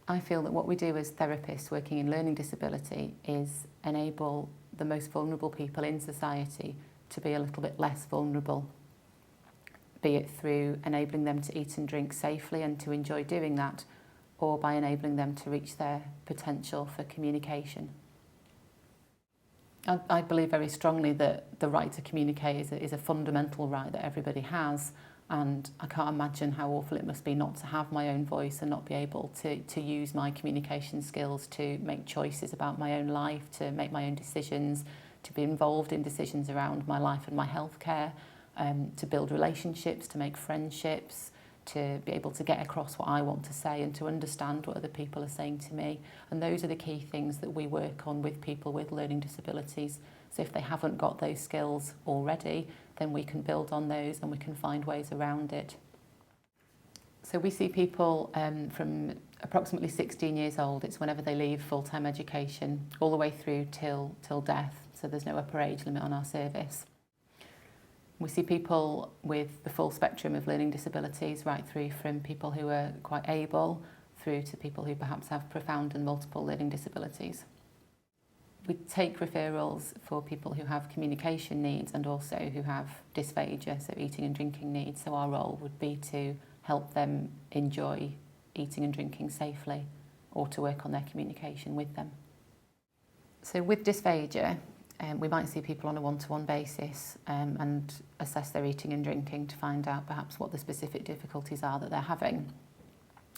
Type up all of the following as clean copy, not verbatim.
I feel that what we do as therapists working in learning disability is enable the most vulnerable people in society to be a little bit less vulnerable, be it through enabling them to eat and drink safely and to enjoy doing that, or by enabling them to reach their potential for communication. I believe very strongly that the right to communicate is a fundamental right that everybody has, and I can't imagine how awful it must be not to have my own voice and not be able to use my communication skills to make choices about my own life, to make my own decisions, to be involved in decisions around my life and my healthcare, to build relationships, to make friendships, to be able to get across what I want to say and to understand what other people are saying to me. And those are the key things that we work on with people with learning disabilities. So if they haven't got those skills already, then we can build on those and we can find ways around it. So we see people from approximately 16 years old, it's whenever they leave full-time education, all the way through till death. So there's no upper age limit on our service. We see people with the full spectrum of learning disabilities, right through from people who are quite able through to people who perhaps have profound and multiple learning disabilities. We take referrals for people who have communication needs and also who have dysphagia, so eating and drinking needs. So our role would be to help them enjoy eating and drinking safely or to work on their communication with them. So with dysphagia, we might see people on a one-to-one basis and assess their eating and drinking to find out perhaps what the specific difficulties are that they're having.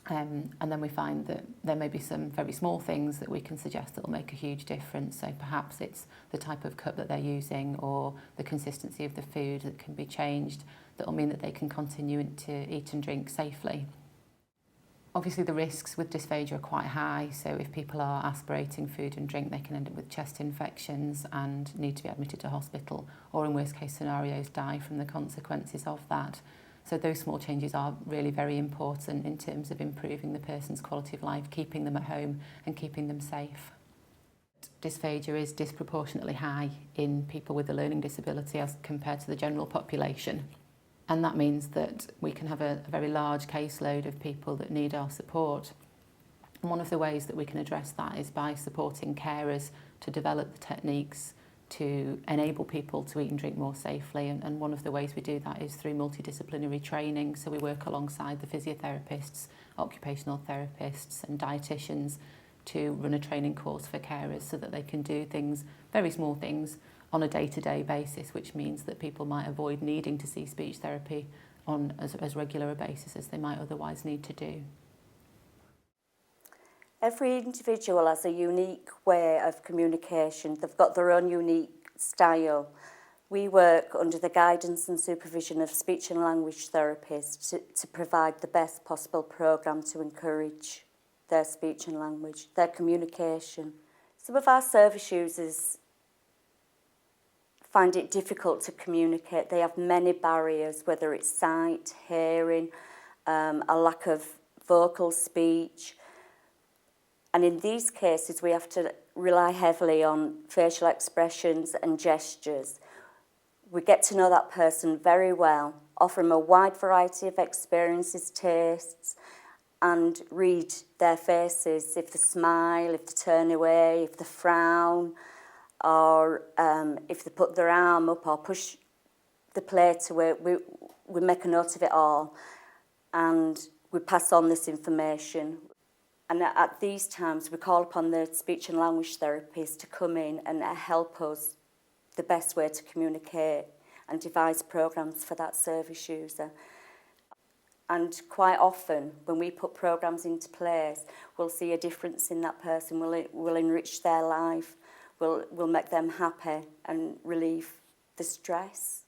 And then we find that there may be some very small things that we can suggest that will make a huge difference. So perhaps it's the type of cup that they're using or the consistency of the food that can be changed that will mean that they can continue to eat and drink safely. Obviously the risks with dysphagia are quite high, so if people are aspirating food and drink they can end up with chest infections and need to be admitted to hospital, or in worst case scenarios die from the consequences of that. So those small changes are really very important in terms of improving the person's quality of life, keeping them at home and keeping them safe. Dysphagia is disproportionately high in people with a learning disability as compared to the general population. And that means that we can have a very large caseload of people that need our support. And one of the ways that we can address that is by supporting carers to develop the techniques to enable people to eat and drink more safely. And one of the ways we do that is through multidisciplinary training. So we work alongside the physiotherapists, occupational therapists and dietitians to run a training course for carers so that they can do things, very small things, on a day-to-day basis, which means that people might avoid needing to see speech therapy on as regular a basis as they might otherwise need to do. Every individual has a unique way of communication. They've got their own unique style. We work under the guidance and supervision of speech and language therapists to provide the best possible programme to encourage their speech and language, their communication. Some of our service users find it difficult to communicate. They have many barriers, whether it's sight, hearing, a lack of vocal speech. And in these cases, we have to rely heavily on facial expressions and gestures. We get to know that person very well, offer them a wide variety of experiences, tastes, and read their faces, if they smile, if they turn away, if they frown, or if they put their arm up or push the plate away. We make a note of it all and we pass on this information. And at these times we call upon the speech and language therapist to come in and help us the best way to communicate and devise programmes for that service user. And quite often when we put programmes into place, we'll see a difference in that person. We'll enrich their life. We'll make them happy and relieve the stress.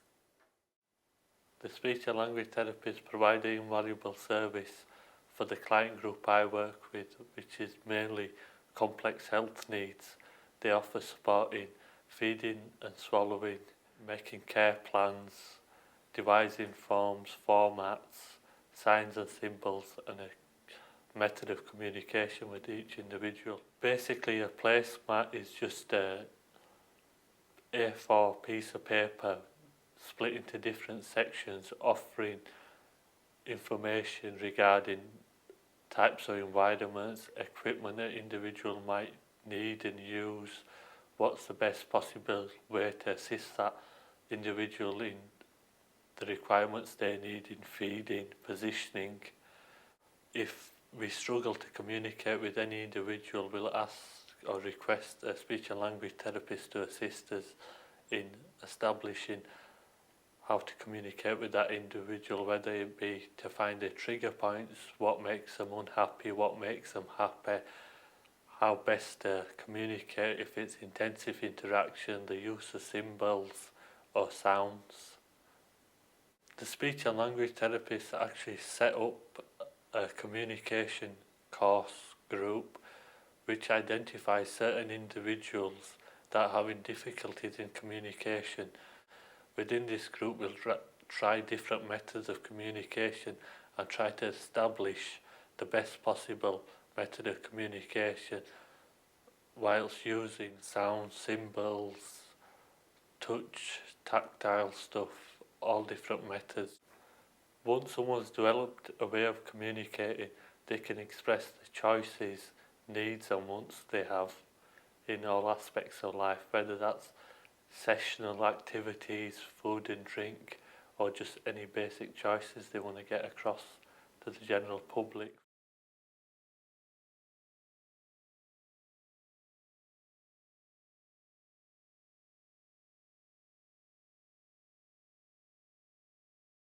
The speech and language therapists provide an invaluable service for the client group I work with, which is mainly complex health needs. They offer support in feeding and swallowing, making care plans, devising forms, formats, signs and symbols, and a method of communication with each individual. Basically, a placemat is just a A4 piece of paper split into different sections offering information regarding types of environments, equipment that individual might need and use, what's the best possible way to assist that individual in the requirements they need in feeding, positioning. If we struggle to communicate with any individual, we'll ask or request a speech and language therapist to assist us in establishing how to communicate with that individual, whether it be to find the trigger points, what makes them unhappy, what makes them happy, how best to communicate, if it's intensive interaction, the use of symbols or sounds. The speech and language therapist actually set up a communication course group which identifies certain individuals that are having difficulties in communication. Within this group we'll try different methods of communication and try to establish the best possible method of communication whilst using sound, symbols, touch, tactile stuff, all different methods. Once someone's developed a way of communicating, they can express the choices, needs and wants they have in all aspects of life, whether that's sessional activities, food and drink, or just any basic choices they want to get across to the general public.